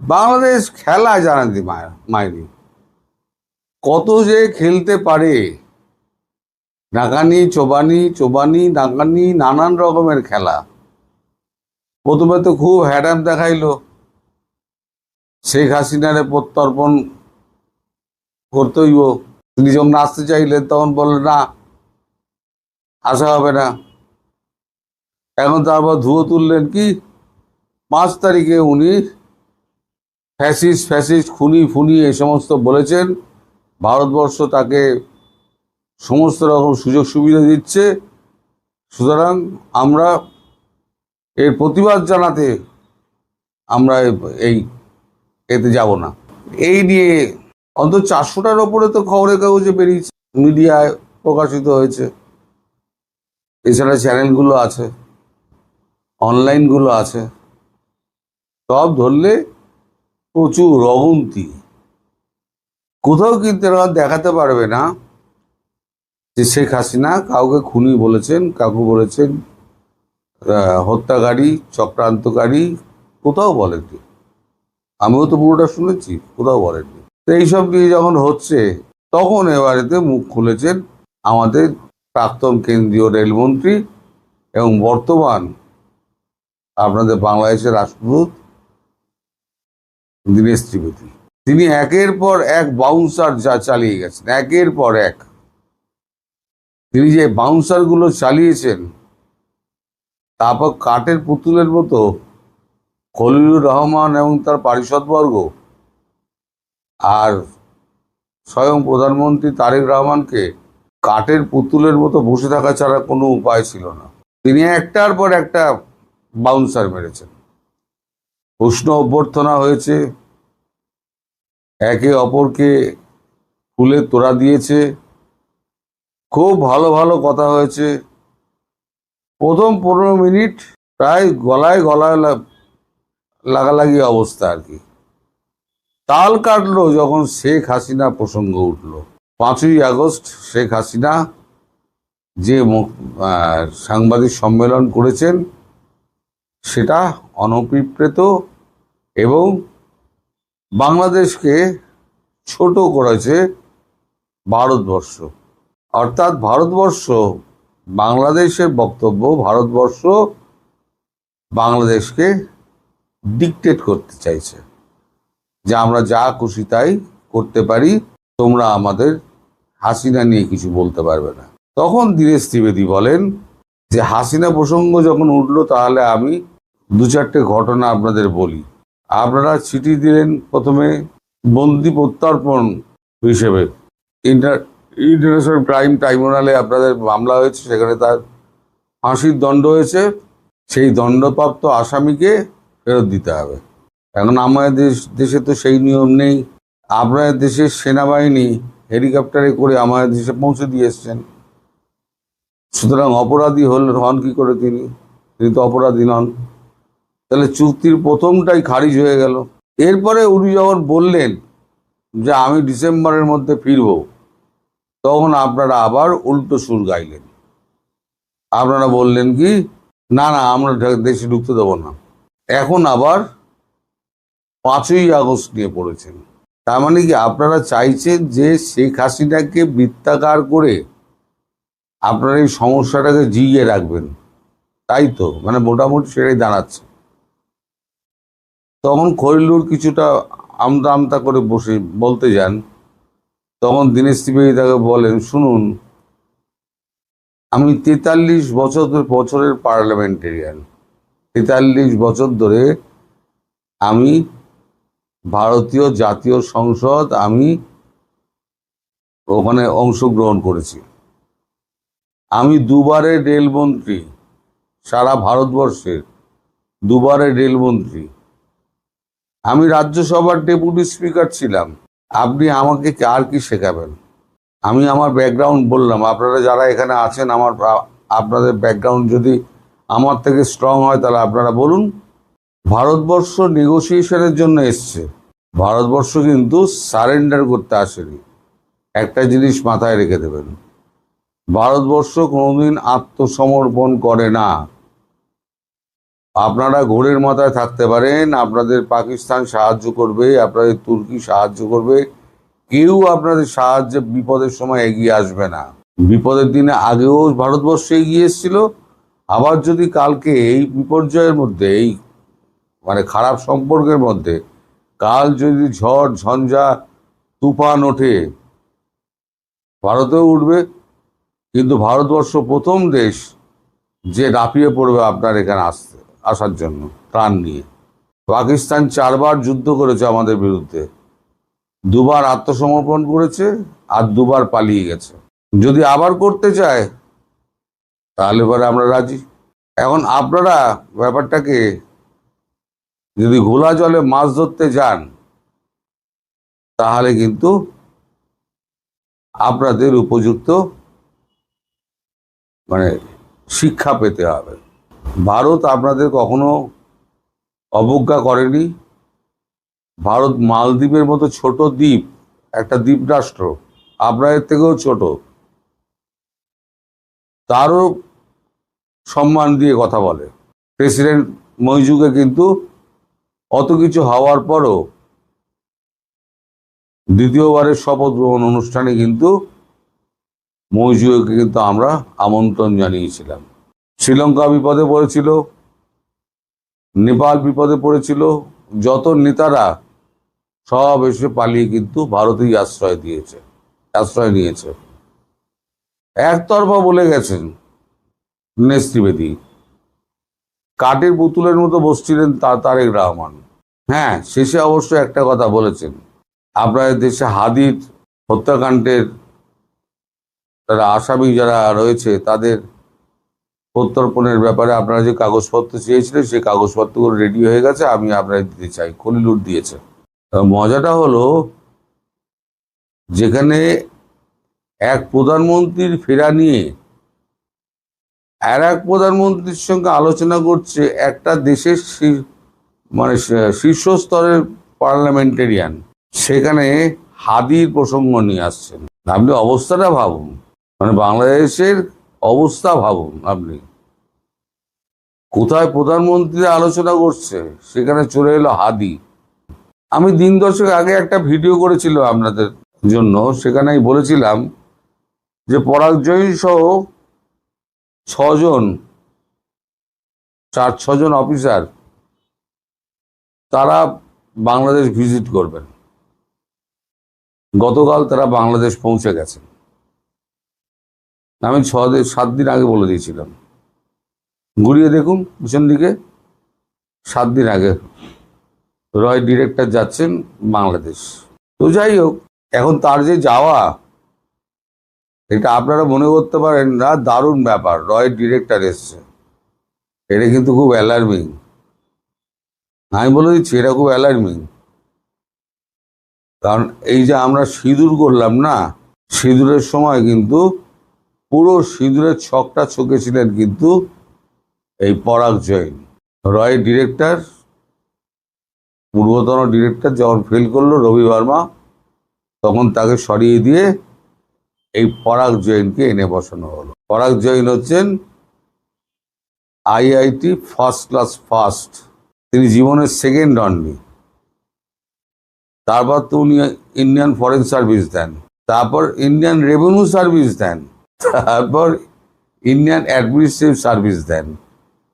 বাংলাদেশ খেলা জানাতে মাইরি কত যে খেলতে পারে। নাকানি চোবানি চোবানি নাকানি নানান রকমের খেলা। প্রথমে তো খুব হ্যাডাম দেখাইলো, শেখ হাসিনারে প্রত্যর্পণ করতে হইব। তিনি যখন আসতে চাইলেন তখন বললেন না, আসা হবে না। এখন তারপর ধুয়ো তুললেন কি 5 তারিখে উনি ফ্যাসিস্ট ফ্যাসিস্ট খুনি ফুনি এই সমস্ত বলেছেন। ভারতবর্ষ তাকে সমস্ত রকম সুযোগ সুবিধা দিচ্ছে, সুতরাং আমরা এর প্রতিবাদ জানাতে আমরা এই এতে যাব না। এই নিয়ে অন্তত 400টার ওপরে তো খবরের কাগজে বেরিয়েছে, মিডিয়ায় প্রকাশিত হয়েছে। এছাড়া চ্যানেলগুলো আছে, অনলাইনগুলো আছে, সব ধরলে প্রচুর অগুন্তি। কোথাও কিন্তু এরা দেখাতে পারবে না যে শেখ হাসিনা কাউকে খুনি বলেছেন, কাউকে বলেছেন হত্যাকারী, চক্রান্তকারী। কোথাও বলেননি। আমিও তো পুরোটা শুনেছি, কোথাও বলেননি। তো এইসব নিয়ে যখন হচ্ছে তখন এবারেতে মুখ খুলেছেন আমাদের প্রাক্তন কেন্দ্রীয় রেলমন্ত্রী এবং বর্তমান আপনাদের বাংলাদেশের রাষ্ট্রদূত দীনেশ ত্রিবেদী। তিনি একের পর এক বাউন্সার যা চালিয়ে গেছেন, একের পর এক। তিনি যে বাউন্সারগুলো চালিয়েছেন, তারপর কাঠের পুতুলের মতো খলিলুর রহমান এবং তার পারিষদবর্গ আর স্বয়ং প্রধানমন্ত্রী তারেক রহমানকে কাঠের পুতুলের মতো বসে থাকা ছাড়া কোনো উপায় ছিল না। তিনি একটার পর একটা বাউন্সার মেরেছেন। উষ্ণ অভ্যর্থনা হয়েছে, একে অপরকে ফুলে তোড়া দিয়েছে, খুব ভালো ভালো কথা হয়েছে। প্রথম 15 মিনিট প্রায় গলায় গলায় লাগালাগি অবস্থা আর কি। তাল কাটলো যখন শেখ হাসিনা প্রসঙ্গ উঠল। 5ই আগস্ট শেখ হাসিনা যে সাংবাদিক সম্মেলন করেছেন সেটা অনভিপ্রেত এবং বাংলাদেশকে ছোট করেছে ভারতবর্ষ। অর্থাৎ ভারতবর্ষ, বাংলাদেশের বক্তব্য, ভারতবর্ষ বাংলাদেশকে ডিকটেট করতে চাইছে যে আমরা যা খুশি তাই করতে পারি, তোমরা আমাদের হাসিনা নিয়ে কিছু বলতে পারবে না। তখন দীনেশ ত্রিবেদী বলেন যে হাসিনা প্রসঙ্গ যখন উঠলো তাহলে আমি 2-4টে ঘটনা আপনাদের বলি। আপনারা চিঠি দিলেন প্রথমে বন্দি প্রত্যর্পণ হিসেবে। ইন্টারন্যাশনাল ক্রাইম ট্রাইব্যুনালে আপনাদের মামলা হয়েছে, সেখানে তার ফাঁসির দণ্ড হয়েছে। সেই দণ্ডপ্রাপ্ত আসামিকে ফেরত দিতে হবে। এখন আমাদের দেশে তো সেই নিয়ম নেই। আপনাদের দেশের সেনাবাহিনী হেলিকপ্টারে করে আমাদের দেশে পৌঁছে দিয়ে এসছেন। সুতরাং অপরাধী হন কি করে তিনি? তিনি তো অপরাধী নন। তাহলে চুক্তির প্রথমটাই খারিজ হয়ে গেল। এরপরে উনি যখন বললেন যে আমি ডিসেম্বরের মধ্যে ফিরব, তখন আপনারা আবার উল্টো সুর গাইলেন। আপনারা বললেন কি না না, আমরা দেশে ঢুকতে দেবো না। এখন আবার 5ই আগস্ট নিয়ে পড়েছেন। তার মানে কি আপনারা চাইছেন যে শেখ হাসিনাকে বৃত্তাকার করে আপনারা এই সমস্যাটাকে জিইয়ে রাখবেন, তাই তো? মানে মোটামুটি সেটাই দাঁড়াচ্ছে। তখন খলিলুর কিছুটা আমতা আমতা করে বসে বলতে যান, তখন দীনেশ ত্রিবেদী তাকে বলেন, শুনুন, আমি 43 বছরের পার্লামেন্টেরিয়ান। 43 বছর ধরে আমি ভারতীয় জাতীয় সংসদ, আমি ওখানে অংশগ্রহণ করেছি। আমি দুবারের রেলমন্ত্রী, সারা ভারতবর্ষের দুবারের রেলমন্ত্রী। আমি রাজ্যসভার ডেপুটি স্পিকার ছিলাম। আপনি আমাকে আর কি শেখাবেন? আমি আমার ব্যাকগ্রাউন্ড বললাম। আপনারা যারা এখানে আছেন, আপনাদের ব্যাকগ্রাউন্ড যদি আমার থেকে স্ট্রং হয় তাহলে আপনারা বলুন। ভারতবর্ষ নেগোসিয়েশনের জন্য এসছে। ভারতবর্ষ কিন্তু সারেন্ডার করতে আসেনি। একটা জিনিস মাথায় রেখে দেবেন, ভারতবর্ষ কোনোদিন আত্মসমর্পণ করে না। আপনারা ঘোরের মাথায় থাকতে পারেন, আপনাদের পাকিস্তান সাহায্য করবে, আপনাদের তুর্কি সাহায্য করবে, কেউ আপনাদের সাহায্যে বিপদের সময় এগিয়ে আসবে না। বিপদের দিনে আগেও ভারতবর্ষ এগিয়ে এসেছিল, আবার যদি কালকে এই বিপর্যয়ের মধ্যে, এই মানে খারাপ সম্পর্কের মধ্যে কাল যদি ঝড় ঝঞ্ঝা তুফান ওঠে, ভারতেও উঠবে, কিন্তু ভারতবর্ষ প্রথম দেশ যে লাফিয়ে পড়বে আপনার এখানে আসার জন্য ত্রাণ নিয়ে। পাকিস্তান 4বার যুদ্ধ করেছে আমাদের বিরুদ্ধে, 2বার আত্মসমর্পণ করেছে আর 2বার পালিয়ে গেছে। যদি আবার করতে চায় তাহলে পরে আমরা রাজি। এখন আপনারা ব্যাপারটাকে যদি ঘোলা জলে মাছ ধরতে যান, তাহলে কিন্তু আপনাদের উপযুক্ত মানে শিক্ষা পেতে হবে। ভারত আপনাদের কখনো অবজ্ঞা করেনি। ভারত মালদ্বীপের মতো ছোট দ্বীপ, একটা দ্বীপ রাষ্ট্র, আপনাদের থেকেও ছোট, তারও সম্মান দিয়ে কথা বলে। প্রেসিডেন্ট মইজুকে কিন্তু অত কিছু হওয়ার পরও দ্বিতীয়বারের শপথ গ্রহণ অনুষ্ঠানে কিন্তু মইজুকে কিন্তু আমরা আমন্ত্রণ জানিয়েছিলাম। শ্রীলঙ্কা বিপদে পড়েছিল, নেপাল বিপদে পড়েছিল, যত নেতারা সব এসে পালিয়ে কিন্তু ভারতেই আশ্রয় নিয়েছে। একতরফা বলে গেছেন দীনেশ ত্রিবেদী, কাঠের পুতুলের মতো বসছিলেন তারেক রহমান। হ্যাঁ, শেষে অবশ্য একটা কথা বলেছেন, আপনাদের দেশে হাদির হত্যাকাণ্ডের তারা আসামি যারা রয়েছে তাদের প্রত্যর্পণের ব্যাপারে আপনারা যে কাগজপত্র চেয়েছিলেন সেই কাগজপত্রগুলো রেডি হয়ে গেছে, আমি আপনাদের দিতে চাই। খলিলুর দিয়েছে। মজাটা হলো, যেখানে এক প্রধানমন্ত্রীর ফেরা নিয়ে আর এক প্রধানমন্ত্রীর সঙ্গে আলোচনা করছে একটা দেশের মানে শীর্ষস্তরের পার্লামেন্টেরিয়ান, সেখানে হাদির প্রসঙ্গ নিয়ে আসছেন। আপনি অবস্থাটা ভাবুন, মানে বাংলাদেশের অবস্থা ভাবুন। আপনি কোথায় প্রধানমন্ত্রী আলোচনা করছে, সেখানে চলে এলো হাদি। আমি দিন দশেক আগে একটা ভিডিও করেছিলাম আপনাদের জন্য, সেখানে আমি বলেছিলাম যে পরাগজয়ী সহ 4-6জন অফিসার তারা বাংলাদেশ ভিজিট করবেন। গতকাল তারা বাংলাদেশ পৌঁছে গেছেন। আমি 7 দিন আগে বলে দিয়েছিলাম, ঘুরিয়ে দেখুন পিছন দিকে, 7 দিন আগে রয় ডিরেক্টর যাচ্ছেন বাংলাদেশ। তো যাই হোক, এখন তার যে যাওয়া, এটা আপনারা মনে করতে পারেন না দারুণ ব্যাপার, রয় ডিরেক্টর এসছে, এটা কিন্তু খুব অ্যালার্মিং। আমি বলে দিচ্ছি, এটা খুব অ্যালার্মিং। কারণ এই যে আমরা সিঁদুর করলাম না, সিঁদুরের সময় কিন্তু পুরো সিঁদুরের ছকটা ছকেছিলেন কিন্তু এই পরাগ জৈন। রয় ডিরেক্টর, পূর্বতন ডিরেক্টর যখন ফেল করলো রবি বর্মা, তখন তাকে সরিয়ে দিয়ে এই পরাগ জৈনকে এনে বসানো হলো। পরাগ জৈন হচ্ছেন IIT ফার্স্ট ক্লাস ফার্স্ট, তিনি জীবনের সেকেন্ড হননি। তারপর তো উনি ইন্ডিয়ান ফরেন সার্ভিস দেন, তারপর ইন্ডিয়ান রেভিনিউ সার্ভিস দেন, তারপর ইন্ডিয়ান অ্যাডমিনিস্ট্রেটিভ সার্ভিস দেন।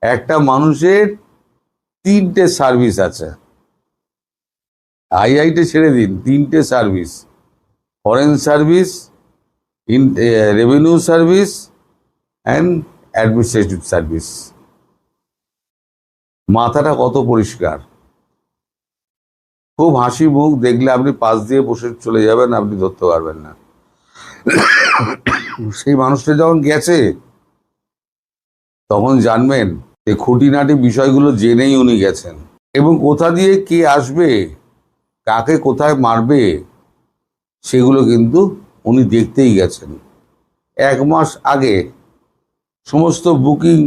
একটা মানুষের 3টে সার্ভিস আছে। IIT ছেড়ে দিন, 3টে service, foreign service, revenue service and administrative service. মাথাটা কত পরিষ্কার, খুব হাসি মুখ, দেখলে আপনি পাশ দিয়ে বসে চলে যাবেন, আপনি ধরতে পারবেন না। সেই মানুষটা যখন গেছে তখন জানবেন যে খুঁটিনাটি বিষয়গুলো জেনেই উনি গেছেন, এবং কোথা দিয়ে কে আসবে, কাকে কোথায় মারবে, সেগুলো কিন্তু উনি দেখতেই গেছেন। 1 মাস আগে সমস্ত বুকিং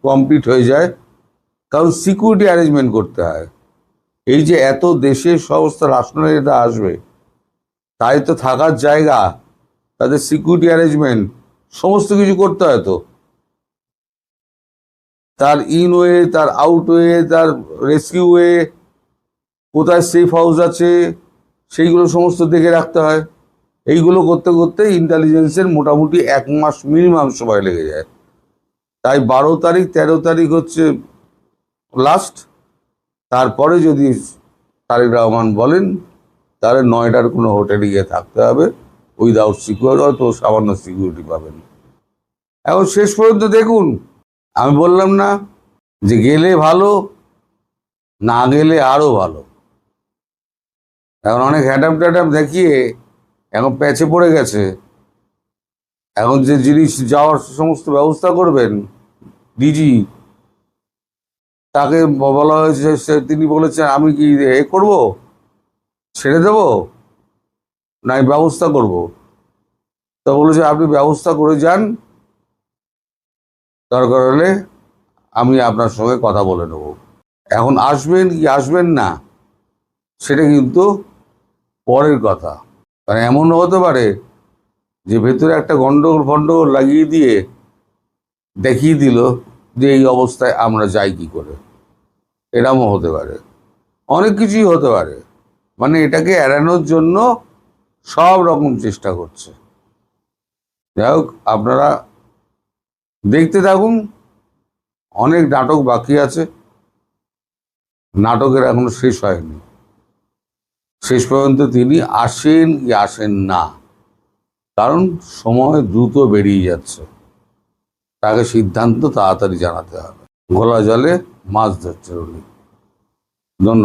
কমপ্লিট হয়ে যায়, কারণ সিকিউরিটি অ্যারেঞ্জমেন্ট করতে হয়। এই যে এত দেশের সমস্ত রাষ্ট্রনেতা আসবে, তাই তো থাকার জায়গা, তাদের সিকিউরিটি অ্যারেঞ্জমেন্ট সমস্ত কিছু করতে হয়। তো তার ইন ওয়ে, তার আউট ওয়ে, তার রেস্কিউ ওয়ে, কোথায় সেফ হাউস আছে, সেইগুলো সমস্ত দেখে রাখতে হয়। এইগুলো করতে করতে ইন্টেলিজেন্সের মোটামুটি 1 মাস মিনিমাম সময় লেগে যায়। তাই 12 তারিখ 13 তারিখ হচ্ছে লাস্ট। তারপরে যদি তারেক রহমান বলেন তাহলে নয়ডার কোনো হোটেলে গিয়ে থাকতে হবে, উইদাউট সিকিউর, হয়তো সামান্য সিকিউরিটি পাবেন। এখন শেষ পর্যন্ত দেখুন, আমি বললাম না যে গেলে ভালো, না গেলে আরো ভালো। এখন অনেক হ্যাডাম ট্যাডাম দেখিয়ে এখন প্যাচে পড়ে গেছে। এখন যে জিনিস যাওয়ার সমস্ত ব্যবস্থা করবেন ডিজি, তাকে বলা হয়েছে, তিনি বলেছেন আমি কি করব, ছেড়ে দেব না ব্যবস্থা করব। তা বলেছে আপনি ব্যবস্থা করে যান, দরকার হলে আমি আপনার সঙ্গে কথা বলে নেব। এখন আসবেন কি আসবেন না সেটা কিন্তু পরের কথা। কারণ এমনও হতে পারে যে ভেতরে একটা গন্ডগোল লাগিয়ে দিয়ে দেখিয়ে দিল যে এই অবস্থায় আমরা যাই কি করে, এরমও হতে পারে, অনেক কিছুই হতে পারে। মানে এটাকে এড়ানোর জন্য সব রকম চেষ্টা করছে। যাই হোক, আপনারা দেখতে থাকুন, অনেক নাটক বাকি আছে, নাটকের এখনো শেষ হয়নি। শেষ পর্যন্ত তিনি আসেন কি আসেন না, কারণ সময় দ্রুত বেরিয়ে যাচ্ছে, তাকে সিদ্ধান্ত তাড়াতাড়ি জানাতে হবে। ঘোলা জলে মাছ ধরছে উনি। ধন্যবাদ।